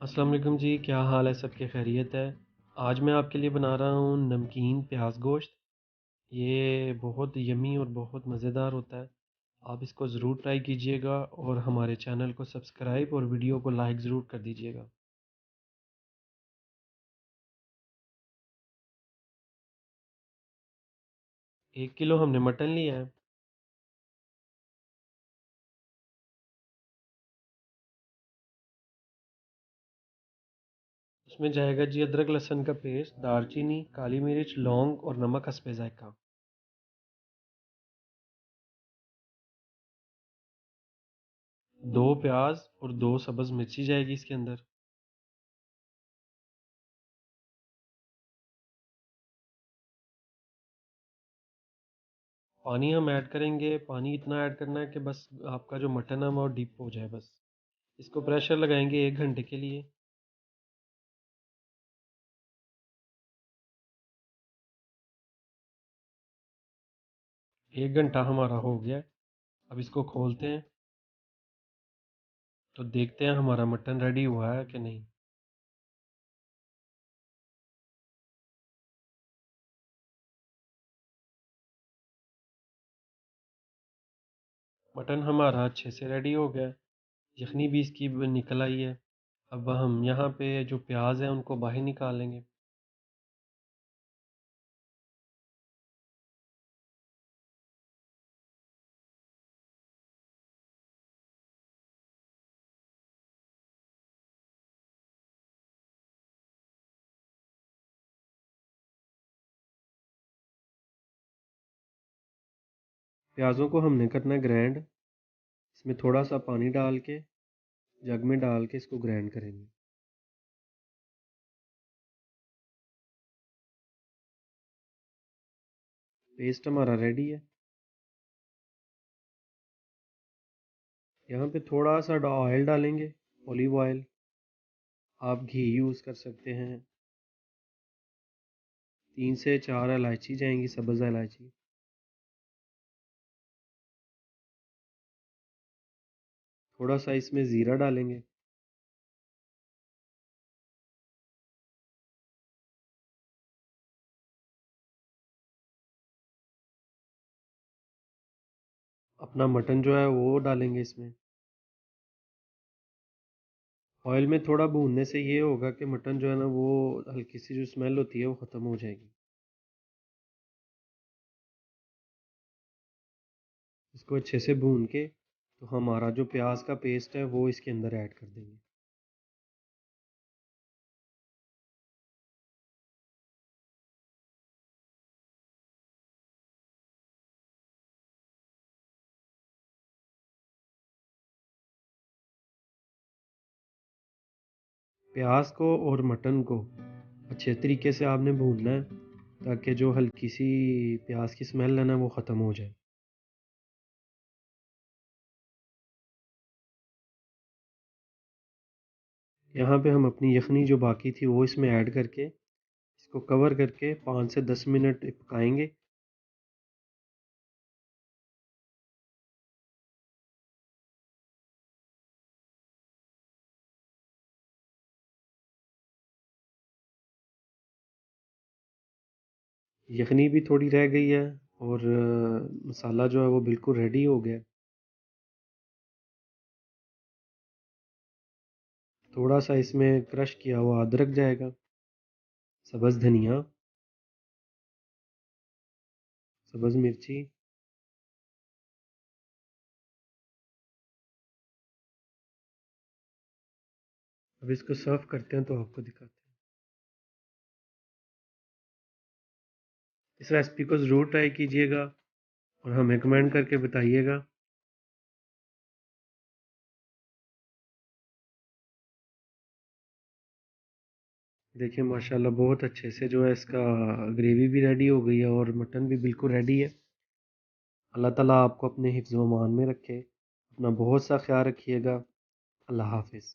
अस्सलाम वालेकुम जी, क्या हाल है? सबके खैरियत है? आज मैं आपके लिए बना रहा हूँ नमकीन प्याज गोश्त। ये बहुत यमी और बहुत मज़ेदार होता है। आप इसको ज़रूर ट्राई कीजिएगा और हमारे चैनल को सब्सक्राइब और वीडियो को लाइक ज़रूर कर दीजिएगा। 1 किलो हमने मटन लिया है। उसमें जाएगा जी अदरक लहसुन का पेस्ट, दालचीनी, काली मिर्च, लौंग और नमक हस्बे ज़ायक़ा। 2 प्याज और 2 सब्ज़ मिर्ची जाएगी इसके अंदर। पानी हम ऐड करेंगे, पानी इतना ऐड करना है कि बस आपका जो मटन है वो डिप हो जाए बस। इसको प्रेशर लगाएंगे 1 घंटे के लिए। 1 घंटा हमारा हो गया। अब इसको खोलते हैं तो देखते हैं हमारा मटन रेडी हुआ है कि नहीं। मटन हमारा अच्छे से रेडी हो गया। यखनी भी इसकी निकल आई है। अब हम यहाँ पे जो प्याज है उनको बाहर निकालेंगे। प्याज़ों को हमने करना है ग्राइंड। इसमें थोड़ा सा पानी डाल के जग में डाल के इसको ग्राइंड करेंगे। पेस्ट हमारा रेडी है। यहाँ पे थोड़ा सा ऑयल डालेंगे, ऑलिव ऑयल। आप घी यूज़ कर सकते हैं। 3 से 4 इलायची जाएंगी, सब्ज़ इलायची। थोड़ा सा इसमें ज़ीरा डालेंगे। अपना मटन जो है वो डालेंगे इसमें। ऑयल में थोड़ा भूनने से ये होगा कि मटन जो है ना वो हल्की सी जो स्मेल होती है वो ख़त्म हो जाएगी। इसको अच्छे से भून के तो हमारा जो प्याज का पेस्ट है वो इसके अंदर ऐड कर देंगे। प्याज को और मटन को अच्छे तरीके से आपने भूनना है ताकि जो हल्की सी प्याज की स्मेल है ना वो ख़त्म हो जाए। यहाँ पे हम अपनी यखनी जो बाकी थी वो इसमें ऐड करके इसको कवर करके 5 से 10 मिनट पकाएंगे। यखनी भी थोड़ी रह गई है और मसाला जो है वो बिल्कुल रेडी हो गया। थोड़ा सा इसमें क्रश किया हुआ अदरक जाएगा, सब्ज़ धनिया, सब्ज़ मिर्ची। अब इसको सर्व करते हैं तो आपको दिखाते हैं। इस रेसिपी को ज़रूर ट्राई कीजिएगा और हमें कमेंट करके बताइएगा। देखिए माशाल्लाह बहुत अच्छे से जो है इसका ग्रेवी भी रेडी हो गई है और मटन भी बिल्कुल रेडी है। अल्लाह ताला आपको अपने हिफ्ज़ व अमान में रखे। अपना बहुत सा ख्याल रखिएगा। अल्लाह हाफ़िज़।